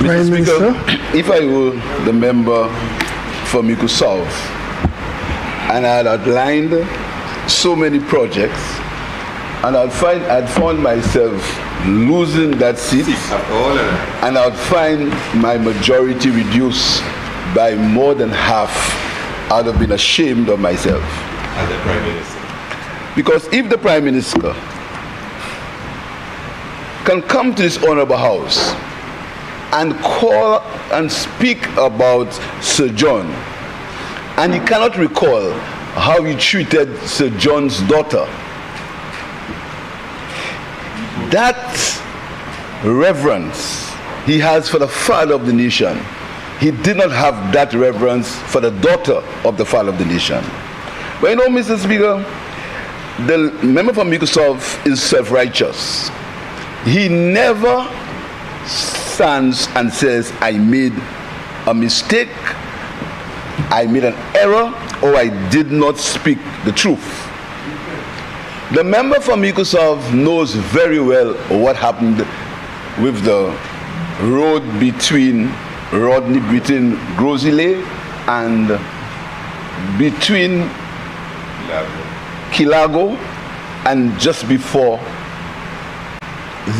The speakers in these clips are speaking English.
Mr. Speaker, if I were the member for Miku South and I had outlined so many projects and I'd found myself losing that seat and I'd find my majority reduced by more than half, I'd have been ashamed of myself. As the Prime Minister. Because if the Prime Minister can come to this honorable house and call and speak about Sir John, and he cannot recall how he treated Sir John's daughter, that reverence he has for the father of the nation, he did not have that reverence for the daughter of the father of the nation. But you know, Mr. Speaker, the member from Miku South is self-righteous. He never stands and says, I made a mistake, I made an error, or I did not speak the truth. The member from Miku South knows very well what happened with the road between Grosile and between Kilago and just before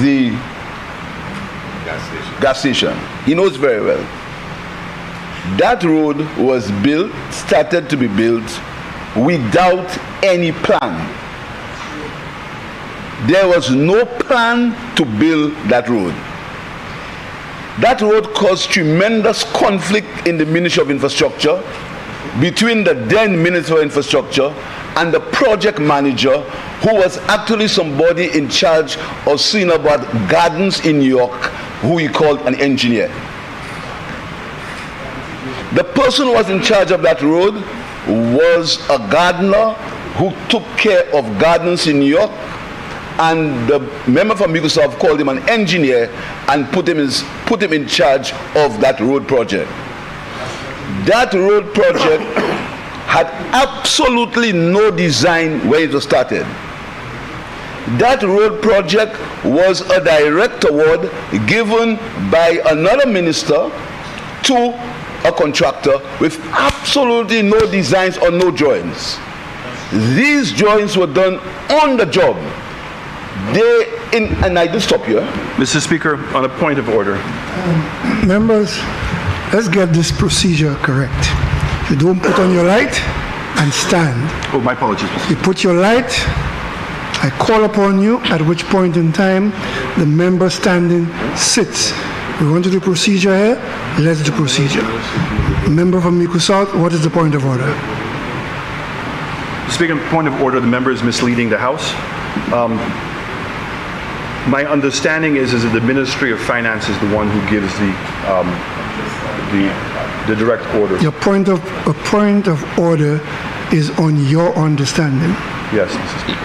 the gas station. He knows very well. That road was built, started to be built without any plan. There was no plan to build that road. That road caused tremendous conflict in the Ministry of Infrastructure between the then Minister of Infrastructure and the project manager, who was actually somebody in charge of seeing about gardens in New York, who he called an engineer. The person who was in charge of that road was a gardener who took care of gardens in New York, and the member from Miku South called him an engineer and put him in charge of that road project. That road project had absolutely no design when it was started. That road project was a direct award given by another minister to a contractor with absolutely no designs or no drawings. These drawings were done on the job. And I do stop here. Mr. Speaker, on a point of order. Members, let's get this procedure correct. You don't put on your light and stand. Oh, my apologies, Mr. You put your light, I call upon you, at which point in time the member standing sits. We want to do procedure here, let's do procedure. Member from Miku South, what is the point of order? Speaking of point of order, the member is misleading the House. My understanding is that the Ministry of Finance is the one who gives the direct orders. Your point of order is on your understanding. Yes, Mr. Speaker.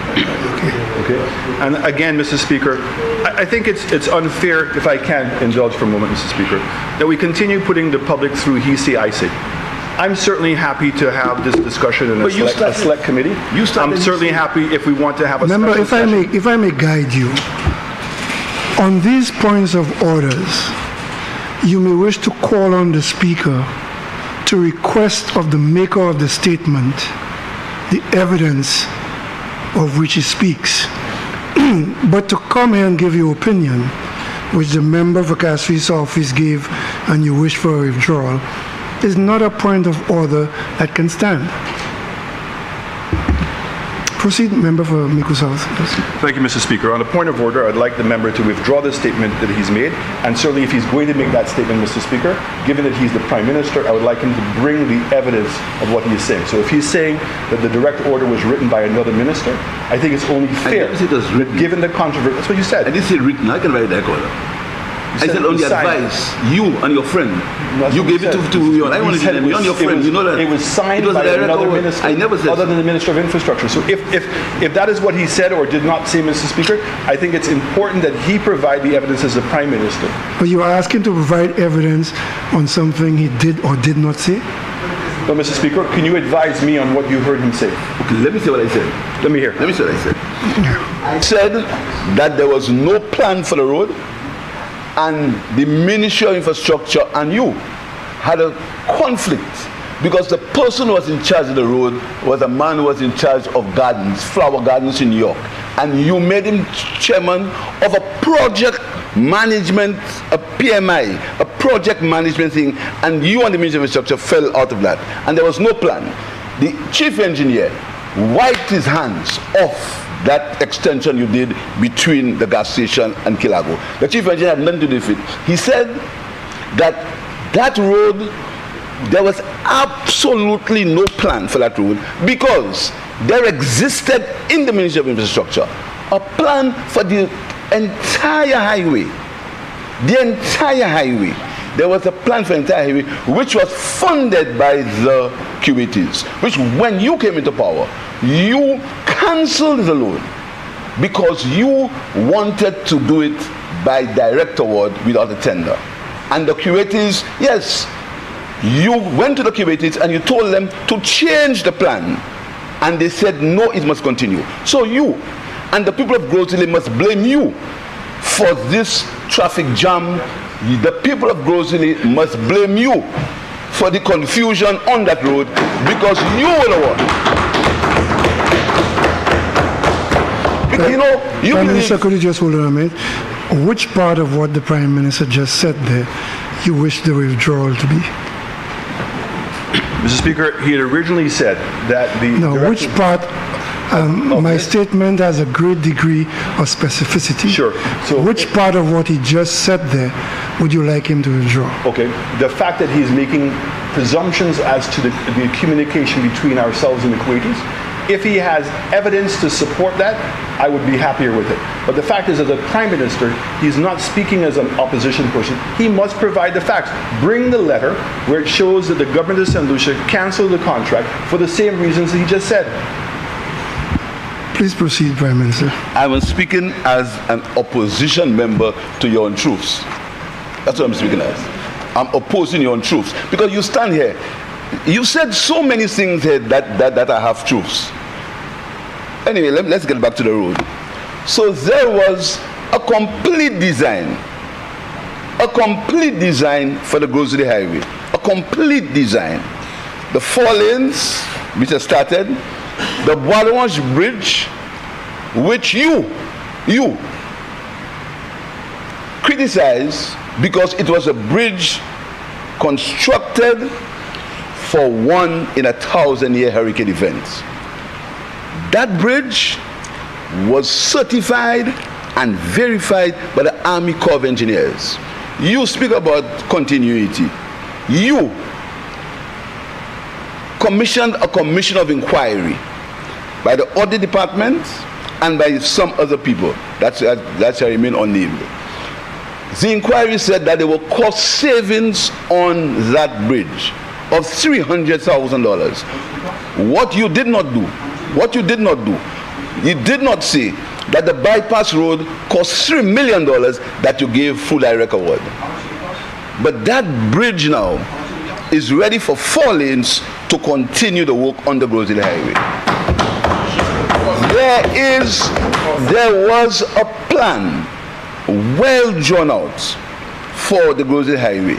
Okay. And again, Mr. Speaker, I think it's unfair, if I can indulge for a moment, Mr. Speaker, that we continue putting the public through he say, I say. I'm certainly happy to have this discussion in a select committee. I'm certainly happy if we want to have a Member, special session. if I may guide you, on these points of orders, you may wish to call on the Speaker to request of the maker of the statement the evidence of which he speaks. But to come here and give your opinion, which the member for Cassius office gave and you wish for a withdrawal, is not a point of order that can stand. Proceed, member for Miku South. Thank you, Mr. Speaker. On a point of order, I'd like the member to withdraw the statement that he's made, and certainly if he's going to make that statement, Mr. Speaker, given that he's the Prime Minister, I would like him to bring the evidence of what he is saying. So if he's saying that the direct order was written by another minister, I think it's only fair, given the controversy. That's what you said. I didn't say written, I can write that order. I said only advice, you and your friend. You gave it to your, I want to tell you and your friend, you know that. It was signed by another minister, I never said other than the Minister of Infrastructure. So if that is what he said or did not say, Mr. Speaker, I think it's important that he provide the evidence as the Prime Minister. But you are asking to provide evidence on something he did or did not say? Well, Mr. Speaker, can you advise me on what you heard him say? Okay, let me say what I said. Let me hear. Let me say what I said. said that there was no plan for the road, and the Ministry of Infrastructure and you had a conflict because the person who was in charge of the road was a man who was in charge of gardens, flower gardens in New York, and you made him chairman of a project management, a PMI, a project management thing, and you and the Ministry of Infrastructure fell out of that, and there was no plan. The chief engineer wiped his hands off that extension you did between the gas station and Kilago. The chief engineer had nothing to do with it. He said that that road, there was absolutely no plan for that road because there existed in the Ministry of Infrastructure a plan for the entire highway. The entire highway. There was a plan for the entire highway which was funded by the QATs, which when you came into power, you cancelled the loan because you wanted to do it by direct award without a tender. And the QATs, yes, you went to the QATs and you told them to change the plan, and they said no, it must continue. So you and the people of Groseley must blame you for this traffic jam. The people of Groseley must blame you for the confusion on that road because you were the one. You know, you Prime Minister, could you just hold on a minute? Which part of what the Prime Minister just said there you wish the withdrawal to be? Mr. Speaker, he had originally said that the... No, which part? My statement has a great degree of specificity. Sure. So which part of what he just said there would you like him to withdraw? Okay. The fact that he's making presumptions as to the communication between ourselves and the Kuwaitis, if he has evidence to support that, I would be happier with it. But the fact is, as a Prime Minister, he's not speaking as an opposition person. He must provide the facts. Bring the letter where it shows that the government of St. Lucia canceled the contract for the same reasons that he just said. Please proceed, Prime Minister. I was speaking as an opposition member to your untruths. That's what I'm speaking as. I'm opposing your untruths. Because you stand here, you said so many things here that are half truths. Anyway, let's get back to the road. So there was a complete design for the Groseley Highway. A complete design. The 4 lanes, which are started, the Bois Bridge, which you criticized because it was a bridge constructed for 1 in a 1,000-year hurricane event. That bridge was certified and verified by the Army Corps of Engineers. You speak about continuity. You commissioned a commission of inquiry by the audit department and by some other people. That shall remain unnamed. The inquiry said that there were cost savings on that bridge of $300,000. What you did not do, you did not say that the bypass road cost $3 million that you gave full direct award. But that bridge now is ready for 4 lanes to continue the work on the Groseley Highway. There was a plan well drawn out for the Groseley Highway.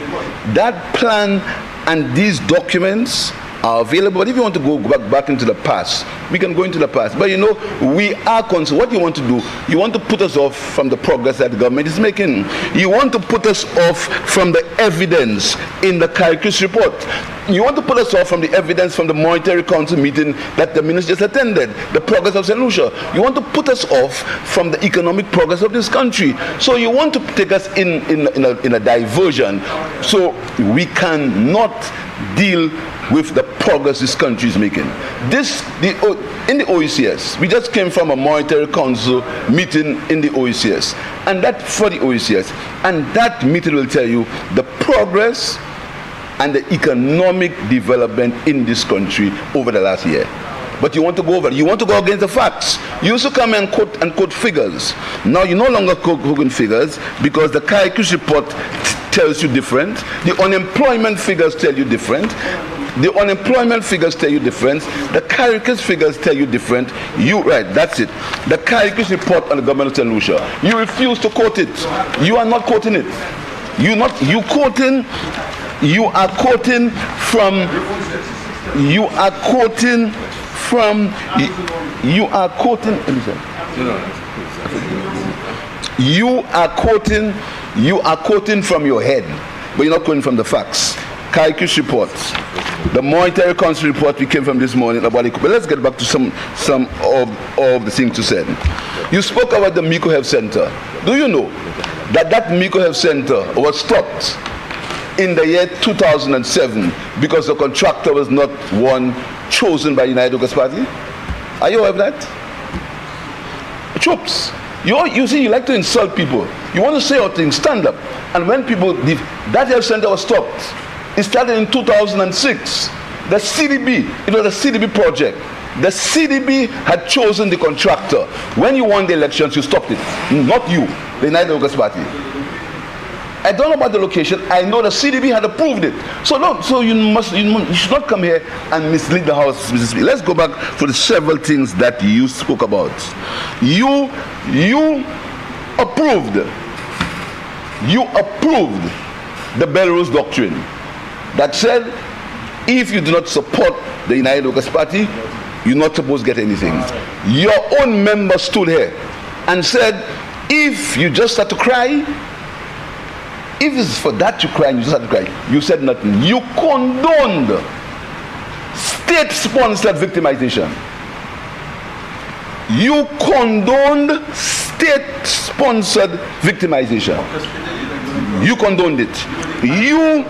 That plan and these documents are available. But if you want to go back into the past, we can go into the past. But you know, we are concerned. What you want to do, you want to put us off from the progress that the government is making. You want to put us off from the evidence in the Caricature report. You want to put us off from the evidence from the Monetary Council meeting that the minister just attended, the progress of St. Lucia. You want to put us off from the economic progress of this country. So you want to take us in a diversion so we cannot deal with the progress this country is making. In the OECS, we just came from a Monetary Council meeting in the OECS, and that for the OECS, and that meeting will tell you the progress and the economic development in this country over the last year. But you want to go against the facts. You used to come and quote figures. Now you no longer quote figures because the Caricature report tells you different. The unemployment figures tell you different. The unemployment figures tell you different. The Caricus figures tell you different. Right, that's it. The Caricus report on the government of St. Lucia. You refuse to quote it. You are not quoting it. You are quoting from your head, but you're not quoting from the facts. Caricus reports. The Monetary Council report we came from this morning about it. But let's get back to some of the things you said. You spoke about the Miko Health Center. Do you know that Miko Health Center was stopped in the year 2007 because the contractor was not one chosen by the United Workers' Party? Are you aware of that? Troops. You see, you like to insult people. You want to say all things, stand up. And when people, that health center was stopped. It started in 2006. The CDB, it was a CDB project. The CDB had chosen the contractor. When you won the elections, you stopped it. Not you, the United Workers' Party. I don't know about the location. I know the CDB had approved it. So you should not come here and mislead the House. Let's go back to the several things that you spoke about. You approved the Belarus doctrine that said if you do not support the United Workers' Party, you're not supposed to get anything. Your own member stood here and said if you just start to cry, if it's for that you cry and you just have to cry, you said nothing. You condoned state-sponsored victimization. You condoned state-sponsored victimization. You condoned it. You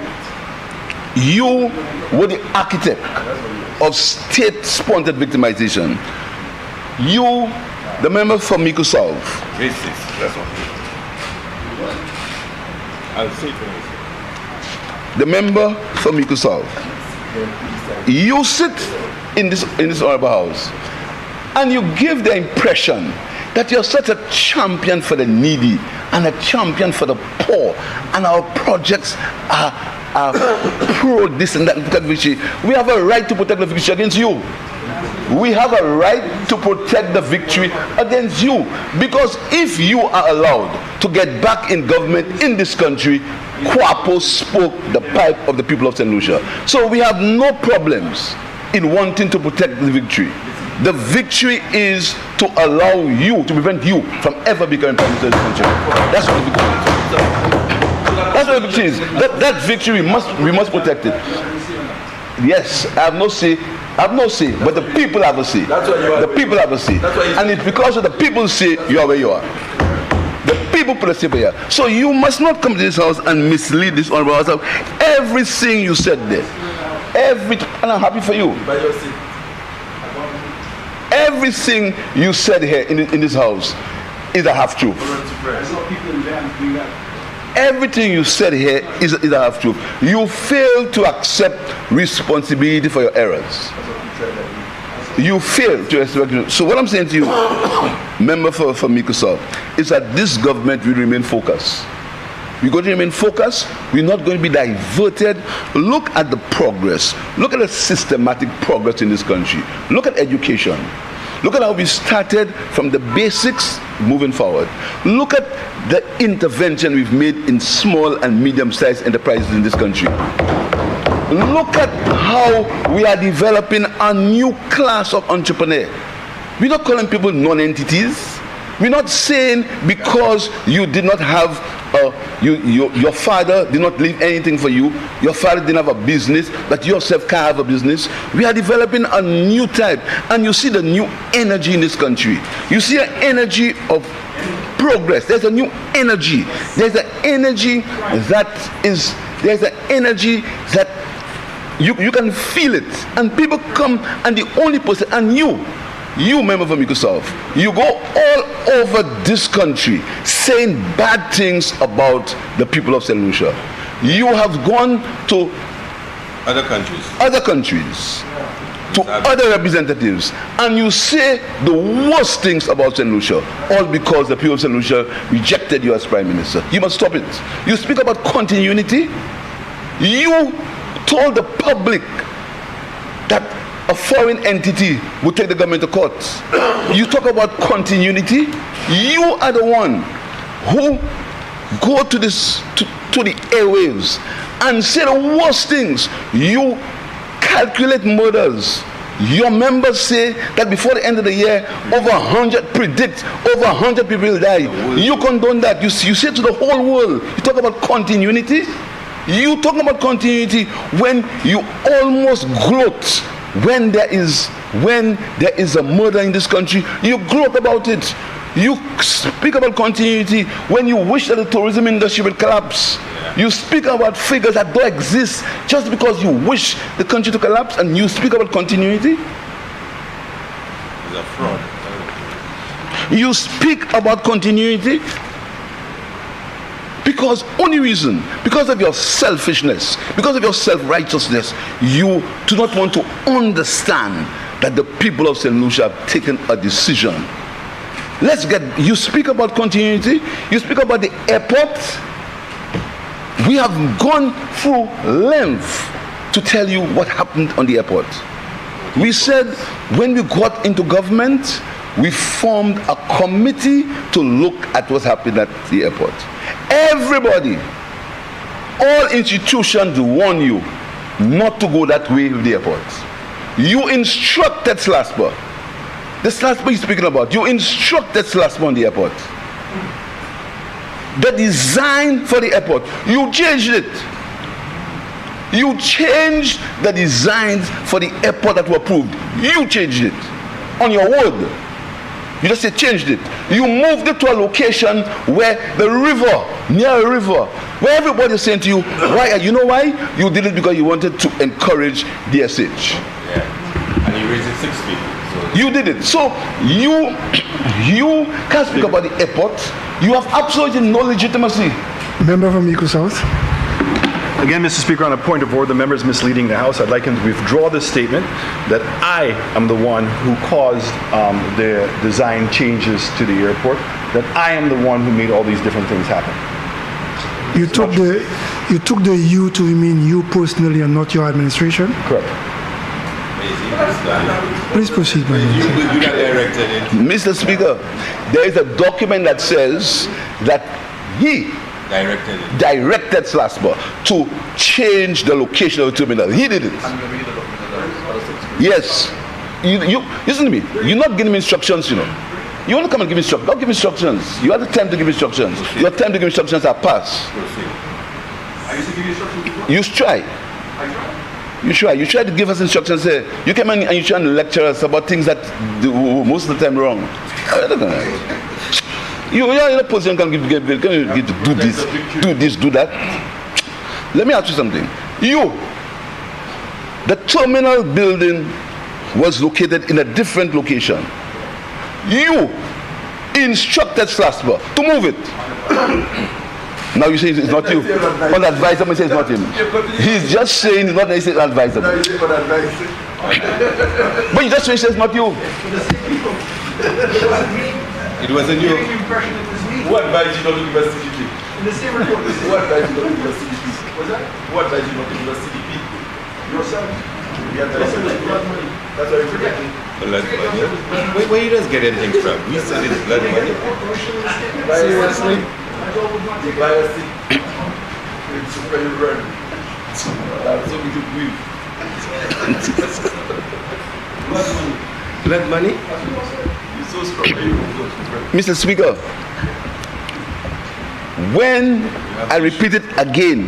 were the architect of state-sponsored victimization. You, the member for Miko South. That's one. I'll say it. The member for Miko South. You sit in this honorable house and you give the impression that you're such a champion for the needy and a champion for the poor, and our projects are pro this and that and protect victory. We have a right to protect the victory against you. We have a right to protect the victory against you, because if you are allowed to get back in government in this country, Kwapo spoke the pipe of the people of St. Lucia. So we have no problems in wanting to protect the victory. The victory is to allow you, to prevent you from ever becoming prime minister of this country. That's what the victory is. That's what the victory is. That victory, we must protect it. Yes, I have no say, but the people have a say. The people have a say. And it's because of the people's say you are where you are. The people put a say here. So you must not come to this house and mislead this honorable house of everything you said there. And I'm happy for you. Everything you said here in this house is a half truth. Everything you said here is a half truth. You fail to accept responsibility for your errors. You fail to accept. So what I'm saying to you, member for Miko South, is that this government will remain focused. We're going to remain focused. We're not going to be diverted. Look at the progress. Look at the systematic progress in this country. Look at education. Look at how we started from the basics moving forward. Look at the intervention we've made in small and medium-sized enterprises in this country. Look at how we are developing a new class of entrepreneur. We're not calling people non-entities. We're not saying because you did not have your father did not leave anything for you, your father didn't have a business, but yourself can't have a business. We are developing a new type, and you see the new energy in this country. You see an energy of progress. There's a new energy. There's an energy that you can feel it, and people come, and the only person, and you member of Miko South, you go all over this country saying bad things about the people of St. Lucia. You have gone to other countries, to other representatives, and you say the worst things about St. Lucia, all because the people of St. Lucia rejected you as prime minister. You must stop it. You speak about continuity. You told the public that a foreign entity would take the government to court. You talk about continuity. You are the one who go to this to the airwaves and say the worst things. You calculate murders. Your members say that before the end of the year, over 100 predict over 100 people will die. You condone that. You say to the whole world. You talk about continuity. You talk about continuity when you almost gloat when there is a murder in this country. You gloat about it. You speak about continuity when you wish that the tourism industry will collapse. You speak about figures that don't exist just because you wish the country to collapse, and you speak about continuity. It's a fraud. You speak about continuity because of your selfishness, because of your self-righteousness, you do not want to understand that the people of St. Lucia have taken a decision. You speak about continuity, you speak about the airport. We have gone through length to tell you what happened on the airport. We said when we got into government, we formed a committee to look at what's happening at the airport. Everybody, all institutions warn you not to go that way with the airport. You instructed Slasper. The Slasper he's speaking about, you instructed Slasper on the airport. The design for the airport, you changed it. You changed the designs for the airport that were approved. You changed it on your word. You just changed it. You moved it to a location where the river, near a river, where everybody is saying to you, why? You know why? You did it because you wanted to encourage the SH. Yeah. And you raised it 6 feet. So you did it. So you can't speak about the airport. You have absolutely no legitimacy. Member from Eco South. Again, Mr. Speaker, on a point of order, the member is misleading the House. I'd like him to withdraw this statement that I am the one who caused the design changes to the airport, that I am the one who made all these different things happen. You took the you to mean you personally and not your administration? Correct. Please proceed, my lord. you got directed it. Mr. Speaker, there is a document that says that he directed Slasper to change the location of the terminal. He did it. Yes. You listen to me. You're not giving me instructions, you know. You want to come and give instructions. Don't give instructions. You have the time to give instructions. Your time to give instructions are past. I used to give you instructions before. You try. I tried. You try. You try to give us instructions. You come in and you try to lecture us about things that most of the time wrong. You're in a position can give to do this, do that. Let me ask you something. The terminal building was located in a different location. You instructed Slasper to move it. Now you say it's not you. Unadvisable says it's not him. He's just saying it's not necessarily advisable. But you just say it's not you. It wasn't you. Who advised you not to give us CDP? In the same report, who advised you not to give us CDP? What's that? Who advised you not to give us CDP? Yourself. We advised you not to give us money. That's why you're forgetting. Blood money. Where you just get anything from? We said it's blood money. Seriously? They buy a seat. It's super run. So we could breathe. Blood money? You're so strong. Mr. Speaker, when I repeat it again,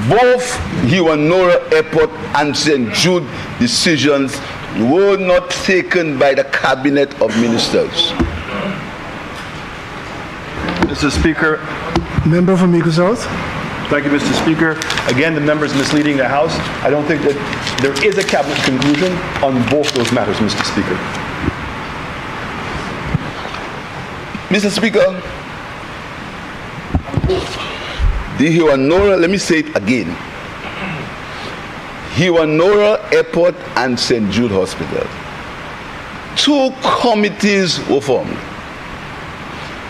both Hiwanora Airport and St. Jude decisions were not taken by the Cabinet of Ministers. Mr. Speaker. Member from Eco South. Thank you, Mr. Speaker. Again, the member is misleading the House. I don't think that there is a cabinet conclusion on both those matters, Mr. Speaker. Mr. Speaker, the Hiwanora, let me say it again. Hiwanora Airport and St. Jude Hospital. 2 committees were formed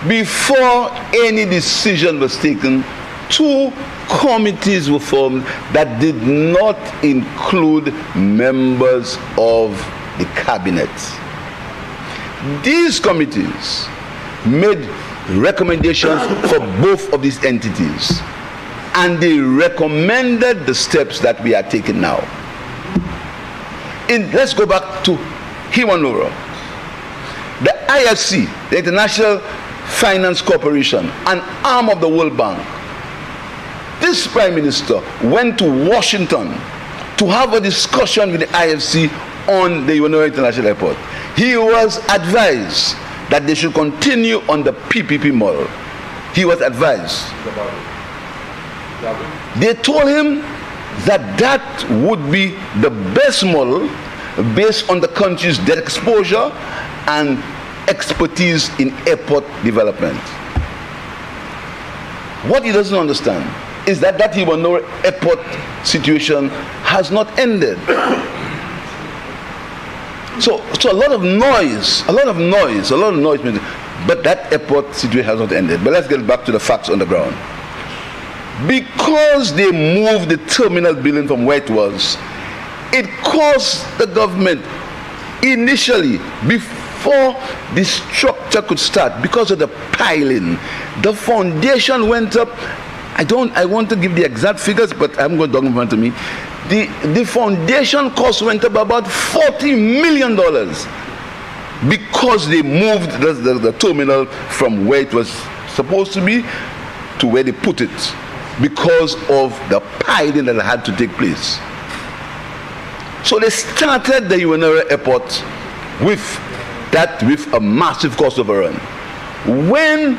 before any decision was taken 2 committees were formed that did not include members of the cabinet. These committees made recommendations for both of these entities, and they recommended the steps that we are taking now. Let's go back to Hiwanura. The IFC, the International Finance Corporation, an arm of the World Bank. This Prime Minister went to Washington to have a discussion with the IFC on the Hiwanura International Airport. He was advised that they should continue on the PPP model. He was advised. They told him that that would be the best model based on the country's debt exposure and expertise in airport development. What he doesn't understand is that Hiwanura airport situation has not ended. So a lot of noise, but that airport situation has not ended. But let's get back to the facts on the ground. Because they moved the terminal building from where it was, it cost the government initially, before the structure could start, because of the piling, the foundation went up. I want to give the exact figures, but I'm going to talk in front of me. The foundation cost went up about $40 million because they moved the terminal from where it was supposed to be to where they put it, because of the piling that had to take place. So they started the Hiwanura airport with a massive cost overrun. When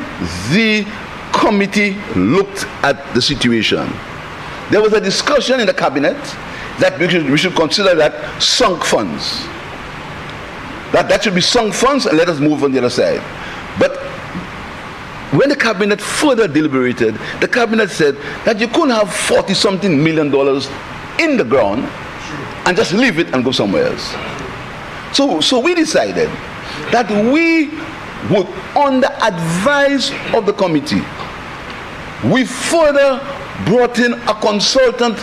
the committee looked at the situation, there was a discussion in the cabinet that we should consider that sunk funds. That should be sunk funds, and let us move on the other side. But when the cabinet further deliberated, the cabinet said that you couldn't have $40-something million in the ground and just leave it and go somewhere else. So we decided that we would, on the advice of the committee, we further brought in a consultant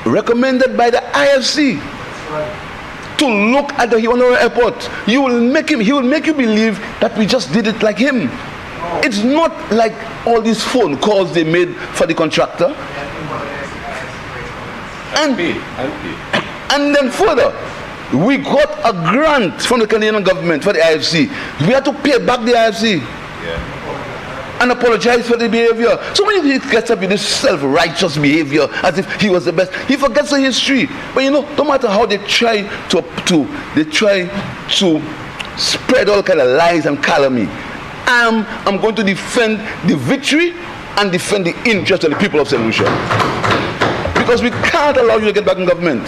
recommended by the IFC to look at the Hiwanura airport. He will make you believe that we just did it like him. It's not like all these phone calls they made for the contractor. And then further, we got a grant from the Canadian government for the IFC. We had to pay back the IFC. And apologize for the behavior. So when he gets up with this self-righteous behavior as if he was the best, he forgets the history. But no matter how they try to spread all kind of lies and calumny, I'm going to defend the victory and defend the interest of the people of St. Lucia. Because we can't allow you to get back in government.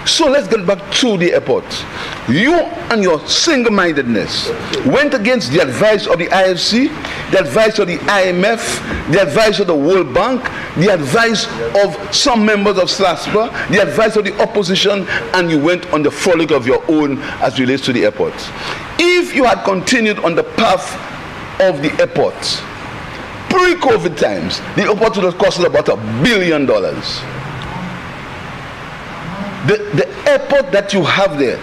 So let's get back to the airport. You and your single-mindedness went against the advice of the IFC, the advice of the IMF, the advice of the World Bank, the advice of some members of SLASPA, the advice of the opposition, and you went on the frolic of your own as relates to the airport. If you had continued on the path of the airport, pre-COVID times, the airport would have costed about $1 billion. The airport that you have there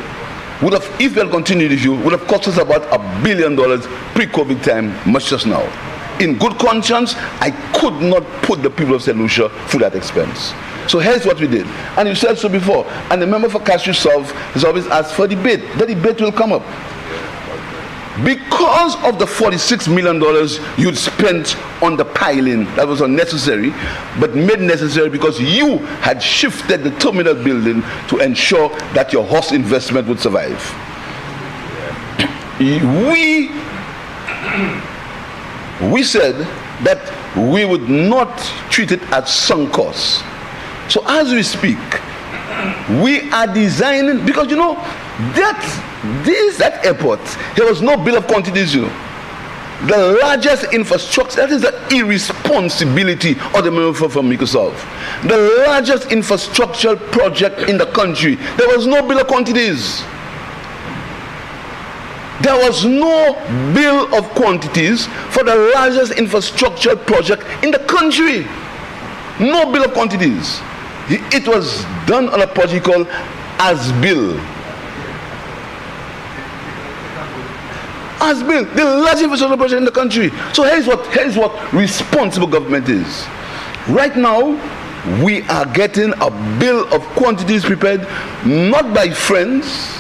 would have, if you had continued with you, would have cost us about $1 billion pre-COVID time, much just now. In good conscience, I could not put the people of St. Lucia through that expense. So here's what we did. And you said so before. And the member for Castro South has always asked for debate. The debate will come up. Because of the $46 million you'd spent on the piling, that was unnecessary, but made necessary because you had shifted the terminal building to ensure that your horse investment would survive. We said that we would not treat it as sunk costs. So as we speak, we are designing, because that airport, there was no bill of quantities. The largest infrastructure, that is the irresponsibility of the member from Microsoft. The largest infrastructural project in the country, there was no bill of quantities. There was no bill of quantities for the largest infrastructure project in the country. No bill of quantities. It was done on a project called as-bill. As-bill, the largest infrastructure project in the country. So here's what responsible government is. Right now, we are getting a bill of quantities prepared not by friends,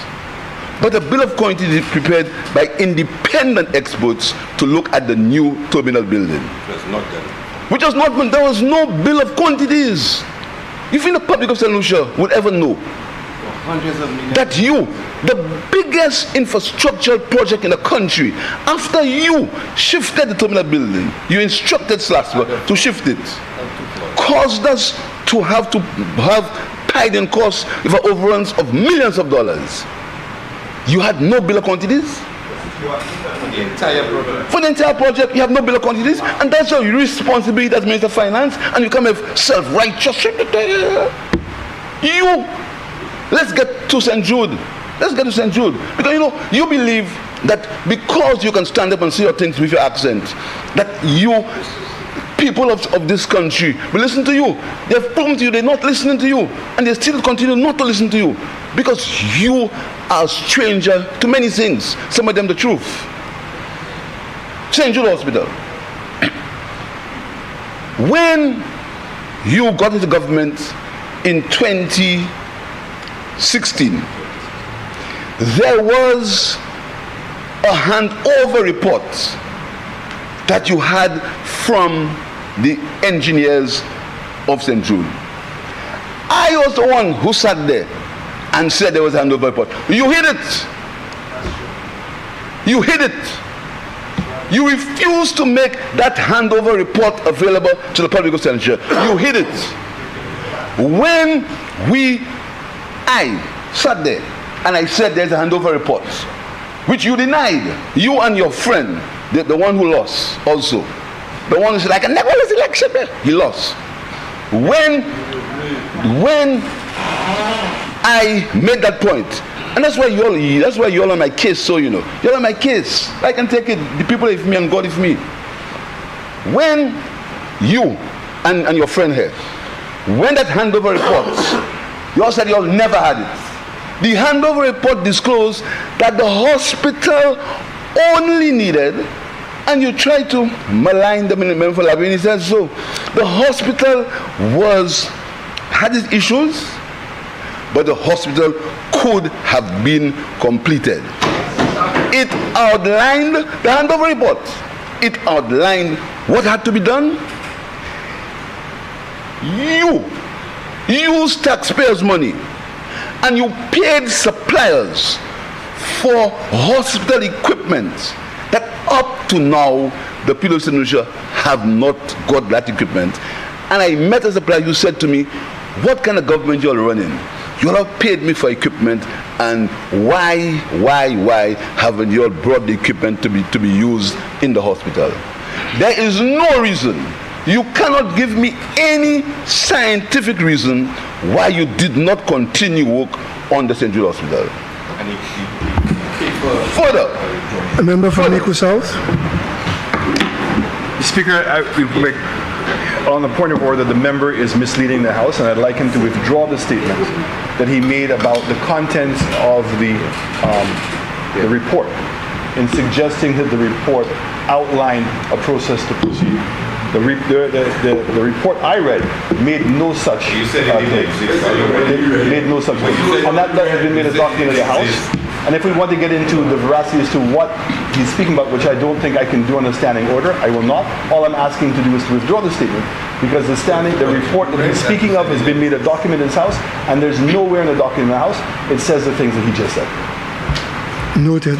but a bill of quantities prepared by independent experts to look at the new terminal building. Which was not done. There was no bill of quantities. You think the public of St. Lucia would ever know that the biggest infrastructure project in the country, after you shifted the terminal building, you instructed Slasper to shift it, caused us to have paid in costs for overruns of millions of dollars. You had no bill of quantities? For the entire project, you have no bill of quantities, and that's your responsibility as Minister of Finance, and you come with self-righteous. Let's get to St. Jude. Let's get to St. Jude. Because you believe that because you can stand up and say your things with your accent, that you, people of this country, will listen to you. They've proven to you they're not listening to you, and they still continue not to listen to you. Because you are a stranger to many things, some of them the truth. St. Jude Hospital. When you got into government in 2016, there was a handover report that you had from the engineers of St. Jude. I was the one who sat there and said there was a handover report. You hid it. You hid it. You refused to make that handover report available to the public of St. Lucia. You hid it. When I sat there and I said there's a handover report, which you denied, you and your friend, the one who lost also, the one who said I can never lose election, he lost. When I made that point, and that's why you're on my case, so you know. You're on my case. I can take it, the people with me and God with me. When you and your friend here, when that handover report, you all said you all never had it. The handover report disclosed that the hospital only needed, and you tried to malign the member for Labine, he said so. The hospital had its issues, but the hospital could have been completed. It outlined the handover report. It outlined what had to be done. You used taxpayers' money and you paid suppliers for hospital equipment that up to now the people of St. Lucia have not got that equipment. And I met a supplier who said to me, what kind of government you're running? You all have paid me for equipment, and why haven't you all brought the equipment to be used in the hospital? There is no reason. You cannot give me any scientific reason why you did not continue work on the St. Jude Hospital. Further. A member from Niku South. Speaker, on the point of order, the member is misleading the House, and I'd like him to withdraw the statement that he made about the contents of the report, in suggesting that the report outlined a process to proceed. The report I read made no such. You said it made no such. And that has been made a document of the House. And if we want to get into the veracity as to what he's speaking about, which I don't think I can do on a standing order, I will not. All I'm asking to do is to withdraw the statement, because the report that he's speaking of has been made a document in his House, and there's nowhere in the document in the House it says the things that he just said. Noted.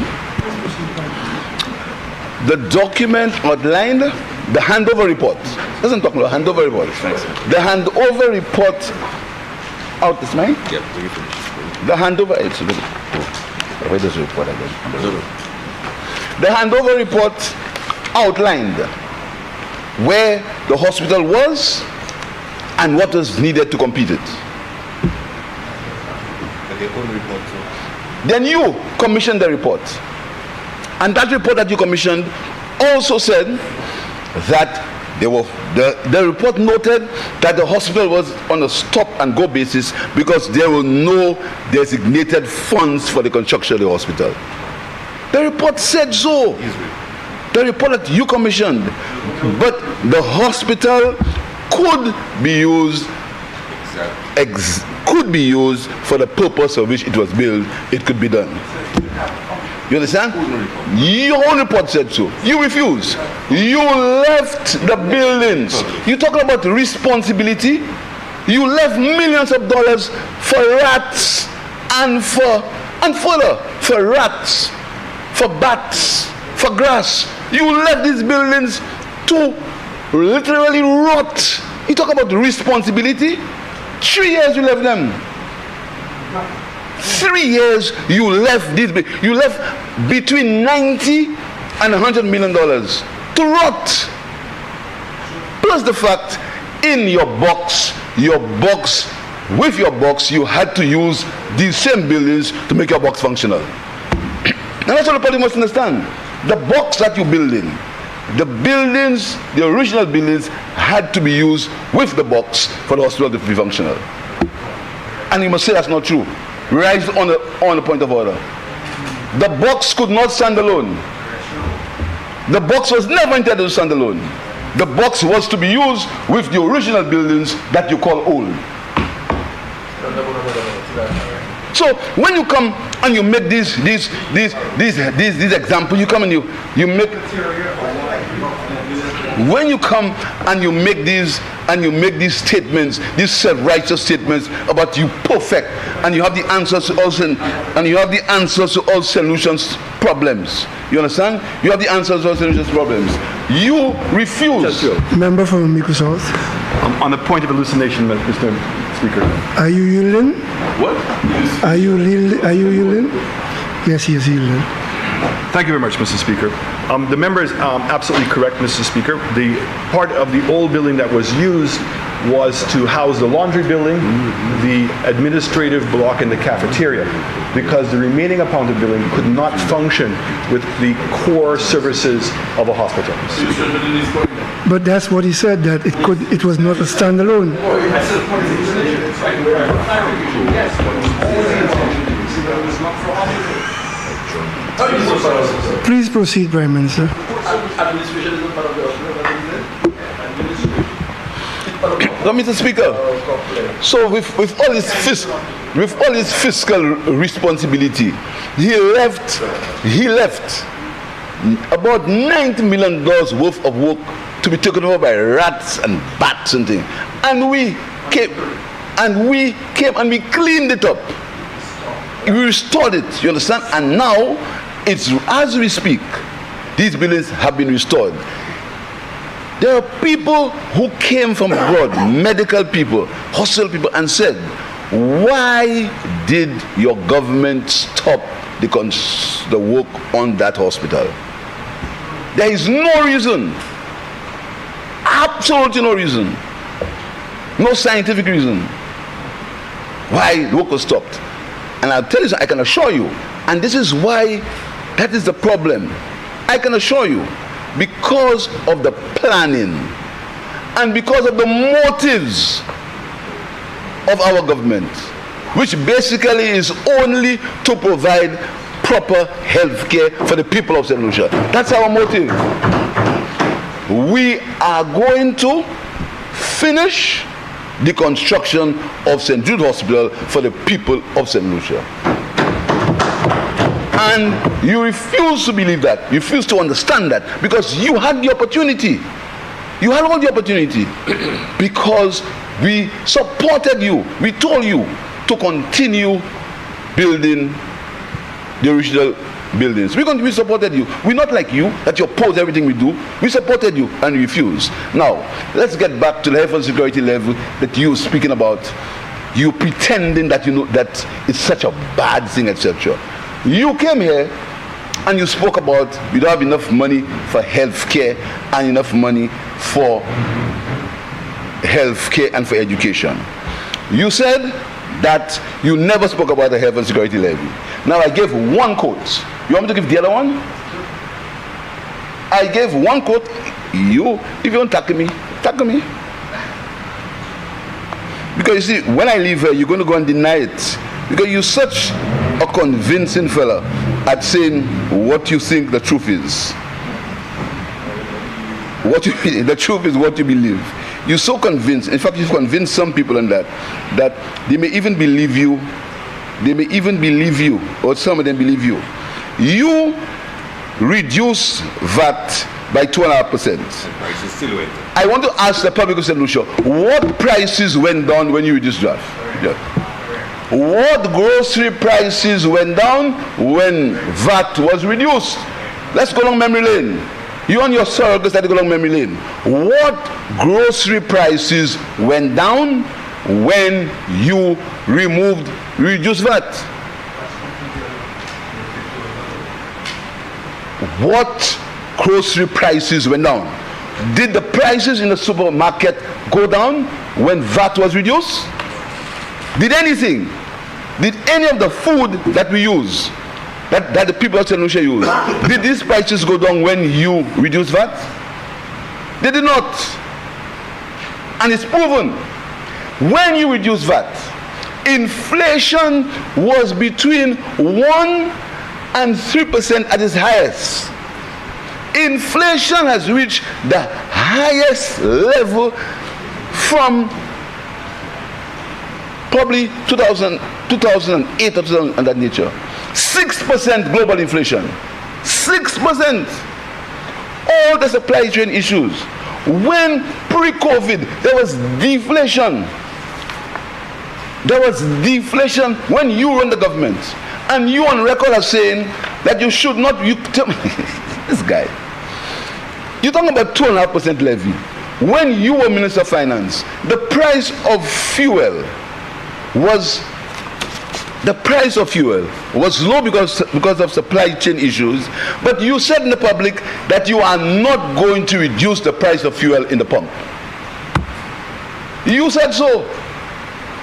The document outlined the handover report. Doesn't talk about handover report. The handover report. Out this mine? Yep. The handover. Where does the report again? The handover report outlined where the hospital was and what was needed to complete it. But they couldn't report. Then you commissioned the report. And that report that you commissioned also said that the report noted that the hospital was on a stop and go basis because there were no designated funds for the construction of the hospital. The report said so. The report that you commissioned. But the hospital could be used for the purpose of which it was built. It could be done. You understand? Your own report said so. You refused. You left the buildings. You talking about responsibility? You left millions of dollars for rats and for rats, for bats, for grass. You left these buildings to literally rot. You talk about responsibility? 3 years you left them. 3 years you left this. You left between 90 and $100 million to rot. Plus the fact, in your box, with your box, you had to use these same buildings to make your box functional. And that's what the public must understand. The box that you're building, the buildings, the original buildings, had to be used with the box for the hospital to be functional. And you must say that's not true. Rise on the point of order. The box could not stand alone. The box was never intended to stand alone. The box was to be used with the original buildings that you call old. So when you come and you make these examples, you come and you make. When you come and you make these statements, these self-righteous statements about you perfect, and you have the answers to all solutions problems. You understand? You have the answers to all solutions problems. You refuse. Member from Microsoft. On the point of hallucination, Mr. Speaker. Are you yielding? What? Are you yielding? Yes, he is yielding. Thank you very much, Mr. Speaker. The member is absolutely correct, Mr. Speaker. The part of the old building that was used was to house the laundry building, the administrative block, and the cafeteria, because the remaining amount of building could not function with the core services of a hospital. But that's what he said, that it was not a standalone. Please proceed, Prime Minister. Administration is not part of the hospital. Mr. Speaker, so with all his fiscal responsibility, he left about $90 million worth of work to be taken over by rats and bats and things. And we came and we cleaned it up. We restored it, you understand? And now, it's as we speak, these buildings have been restored. There are people who came from abroad, medical people, hospital people, and said, why did your government stop the work on that hospital? There is no reason, absolutely no reason, no scientific reason why the work was stopped. And I'll tell you, I can assure you, and this is why that is the problem. I can assure you, because of the planning and because of the motives of our government, which basically is only to provide proper health care for the people of St. Lucia. That's our motive. We are going to finish the construction of St. Jude Hospital for the people of St. Lucia. And you refuse to believe that. You refuse to understand that, because you had the opportunity. You had all the opportunity because we supported you. We told you to continue building the original buildings. We supported you. We're not like you, that you oppose everything we do. We supported you and you refused. Now, let's get back to the health and security level that you're speaking about. You pretending that you know that it's such a bad thing, etc. You came here and you spoke about we don't have enough money for health care and enough money for health care and for education. You said that you never spoke about the health and security levy. Now I gave one quote. You want me to give the other one? I gave one quote. If you don't tackle me, tackle me. Because you see, when I leave here, you're going to go and deny it. Because you're such a convincing fella at saying what you think the truth is. The truth is what you believe. You're so convinced. In fact, you've convinced some people on that they may even believe you. They may even believe you, or some of them believe you. You reduce VAT by 2.5%. Prices still went up. I want to ask the public of St. Lucia, what prices went down when you reduced VAT? Yeah. What grocery prices went down when VAT was reduced? Let's go along memory lane. You and your circles that go along memory lane. What grocery prices went down when you reduced VAT? What grocery prices went down? Did the prices in the supermarket go down when VAT was reduced? Did any of the food that we use, that the people of St. Lucia use, did these prices go down when you reduced VAT? They did not. And it's proven. When you reduce VAT, inflation was between 1 and 3% at its highest. Inflation has reached the highest level from probably 2008 or 2000 and that nature. 6% global inflation. 6%. All the supply chain issues. When pre-COVID there was deflation. There was deflation when you run the government, and you on record are saying that you should not. This guy. You're talking about 2.5% levy. When you were Minister of Finance, the price of fuel was low because of supply chain issues, but you said in the public that you are not going to reduce the price of fuel in the pump. You said so.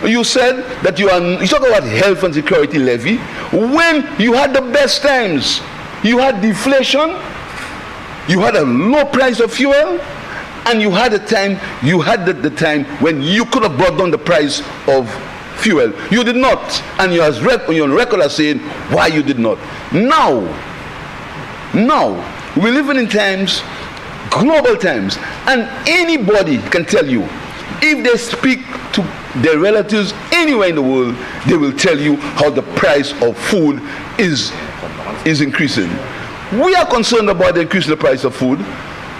You said that you talk about health and security levy when you had the best times. You had deflation, you had a low price of fuel, and you had the time when you could have brought down the price of fuel. You did not, and you're on record as saying why you did not. Now we're living in times, global times, and anybody can tell you, if they speak to their relatives anywhere in the world, they will tell you how the price of food is increasing. We are concerned about the increase in the price of food.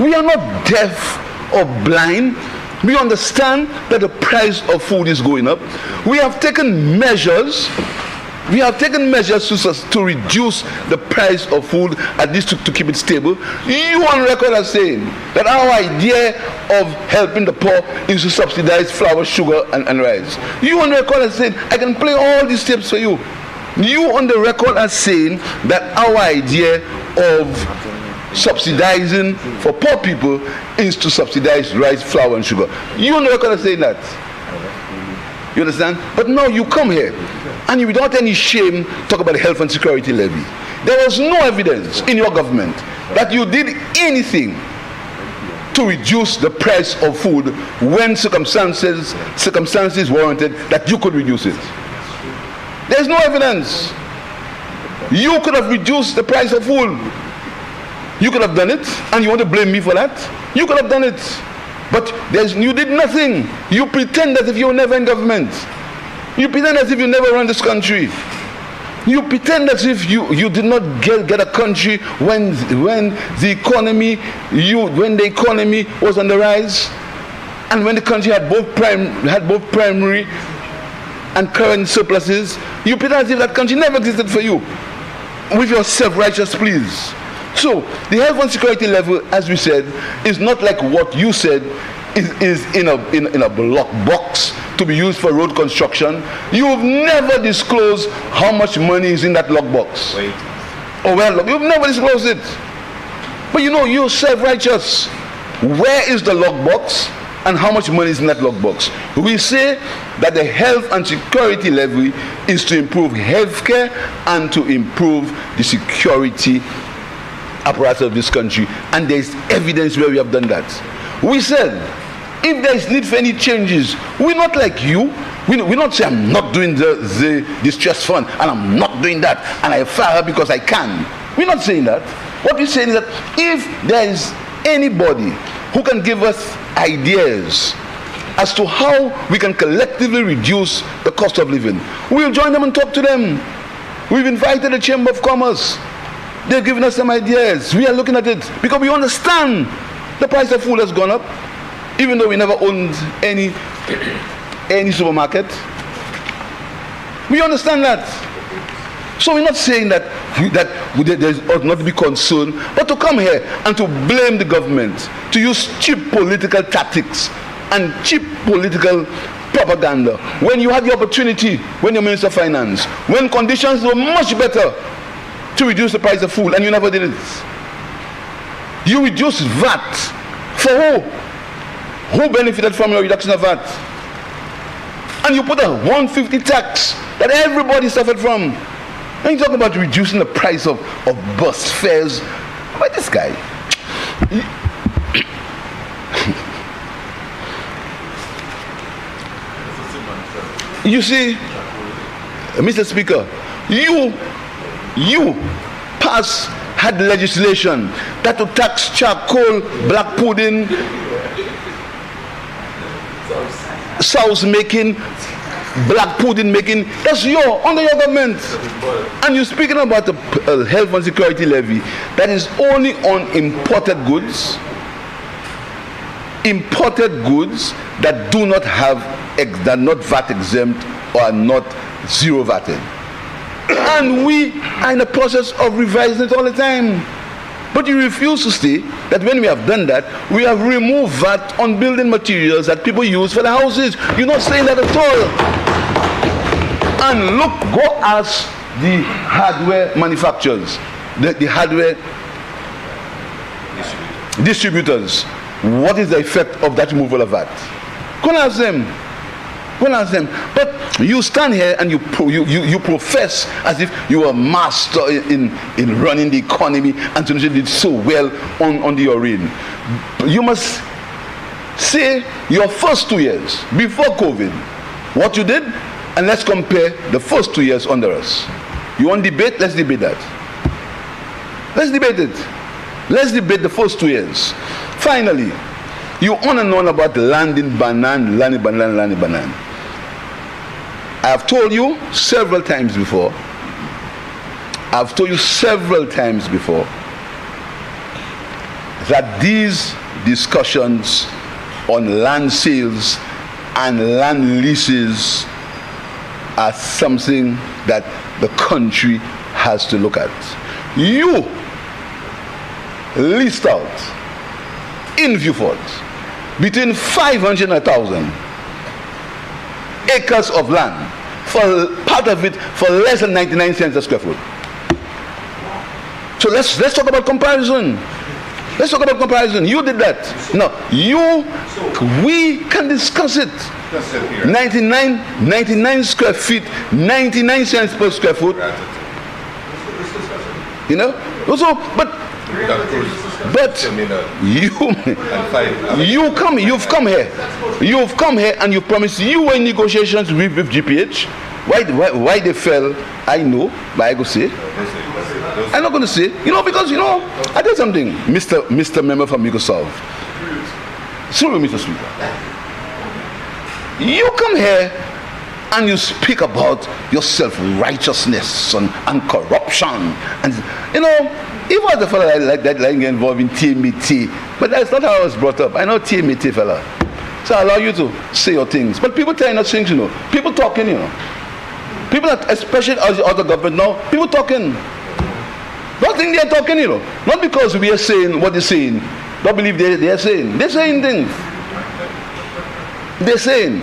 We are not deaf or blind. We understand that the price of food is going up. We have taken measures. To reduce the price of food, at least to keep it stable. You on record are saying that our idea of helping the poor is to subsidize flour, sugar, and rice. You on record are saying, I can play all these tapes for you. You on the record are saying that our idea of subsidizing for poor people is to subsidize rice, flour, and sugar. You on the record are saying that. You understand? But now you come here and you, without any shame, talk about the health and security levy. There was no evidence in your government that you did anything to reduce the price of food when circumstances warranted that you could reduce it. There's no evidence. You could have reduced the price of food. You could have done it, and you want to blame me for that? You could have done it. But you did nothing. You pretend as if you were never in government. You pretend as if you never run this country. You pretend as if you did not get a country when the economy was on the rise, and when the country had both primary and current surpluses. You pretend as if that country never existed for you, with your self-righteous pleas. So the health and security level, as we said, is not like what you said is in a block box to be used for road construction. You've never disclosed how much money is in that lockbox. Wait. Oh well, you've never disclosed it. But you know, you're self-righteous. Where is the lockbox and how much money is in that lockbox? We say that the health and security levy is to improve healthcare and to improve the security apparatus of this country, and there is evidence where we have done that. We said, if there is need for any changes, we're not like you. We not say I'm not doing the distress fund and I'm not doing that and I fire her because I can. We're not saying that. What we're saying is that if there is anybody who can give us ideas as to how we can collectively reduce the cost of living, we'll join them and talk to them. We've invited the Chamber of Commerce. They've given us some ideas. We are looking at it because we understand the price of food has gone up, even though we never owned any supermarket. We understand that. So we're not saying that there's ought not to be concerned, but to come here and to blame the government, to use cheap political tactics and cheap political propaganda when you had the opportunity, when you're Minister of Finance, when conditions were much better to reduce the price of food, and you never did it. You reduced VAT. For who? Who benefited from your reduction of VAT? And you put a 150 tax that everybody suffered from. And you talk about reducing the price of bus fares. But this guy, you see, Mr. Speaker, you had legislation that would tax charcoal, black pudding, sauce making, black pudding making. That's under your government. And you're speaking about the health and security levy that is only on imported goods that do not have, that are not VAT exempt or are not zero VAT. And we are in the process of revising it all the time. But you refuse to see that when we have done that, we have removed VAT on building materials that people use for the houses. You're not saying that at all. And look, go ask the hardware manufacturers, the hardware distributors, what is the effect of that removal of VAT? Go and ask them. But you stand here and you profess as if you are a master in running the economy, and Tunisia did so well on the reign. You must say your first 2 years before COVID, what you did, and let's compare the first 2 years under us. You want debate? Let's debate that. Let's debate it. Let's debate the first 2 years. Finally, you on and on about land in Banan. I have told you several times before that these discussions on land sales and land leases are something that the country has to look at. You leased out in Viewfort between 500 and 1,000 acres of land, for part of it for less than 99 cents a square foot. So let's talk about comparison. You did that. Now we can discuss it. 99 square feet, 99 cents per square foot. You know? Also, but you've come here and you promised you were in negotiations with GPH. Why they fell, I know, but I go say. I'm not going to say, because I did something, Mr. Member from Microsoft. Sorry, Mr. Speaker. You come here and you speak about your self-righteousness and corruption, and if I was a fellow like that, like involved in TMT, but that's not how I was brought up. I know TMT fella, so I allow you to say your things. But people tell you not things, People talking, People, especially as the other government now, people talking. Don't think they're talking, Not because we are saying what they're saying. Don't believe they're saying. They're saying things. They're saying.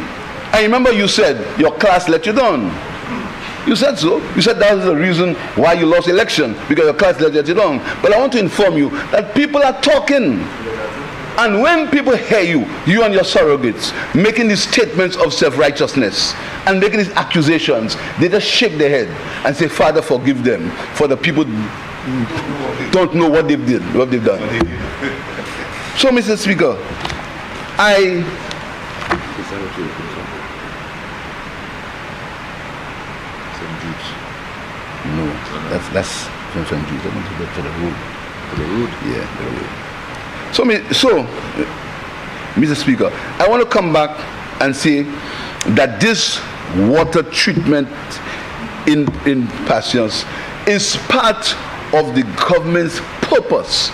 I remember you said your class let you down. You said so. You said that was the reason why you lost election, because your class let you down. But I want to inform you that people are talking. And when people hear you and your surrogates, making these statements of self-righteousness and making these accusations, they just shake their head and say, Father, forgive them for the people don't know what they've done. So, Mr. Speaker, no, that's from St. Jude's. I want to go for the road. For the road? Yeah, the road. So, Mr. Speaker, I want to come back and say that this water treatment in Patience is part of the government's purpose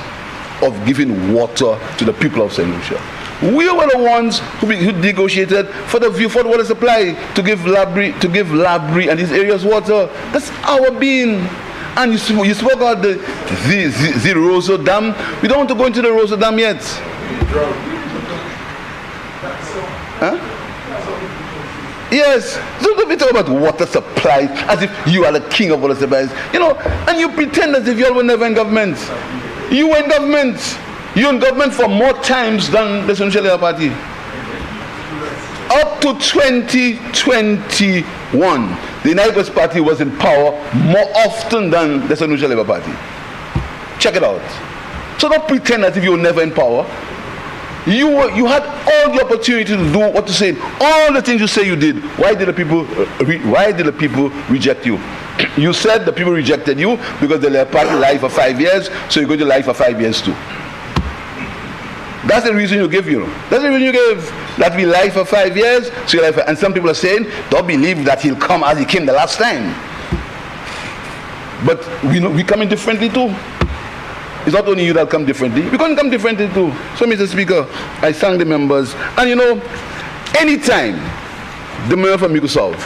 of giving water to the people of St. Lucia. We were the ones who negotiated for the water supply to give Labrie and these areas water. That's our being. And you spoke about the Rosa Dam. We don't want to go into the Rosa Dam yet. Huh? Yes. So don't be talking about water supply as if you are the king of water supplies. You know, and you pretend as if you all were never in government. You were in government. You were in government for more times than the Social Labour Party. Up to 2021, the United West Party was in power more often than the Social Labour Party. Check it out. So don't pretend as if you were never in power. You had all the opportunity to do what you said, all the things you say you did. Why did the people reject you? You said the people rejected you because the Labour Party lied for 5 years, so you're going to lie for 5 years too. That's the reason you give, That's the reason you give. That we lie for 5 years, so you lie for, and some people are saying, don't believe that he'll come as he came the last time. But we come in differently too. It's not only you that come differently. We're going to come differently too. So, Mr. Speaker, I thank the members. And anytime the member from Migo South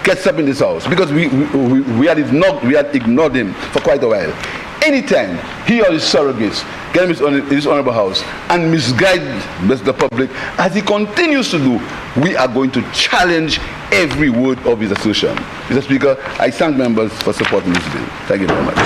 gets up in this house, because we had ignored him for quite a while. Anytime he or his surrogates get in this honorable house and misguide the public, as he continues to do, we are going to challenge every word of his assertion. Mr. Speaker, I thank members for supporting this bill. Thank you very much.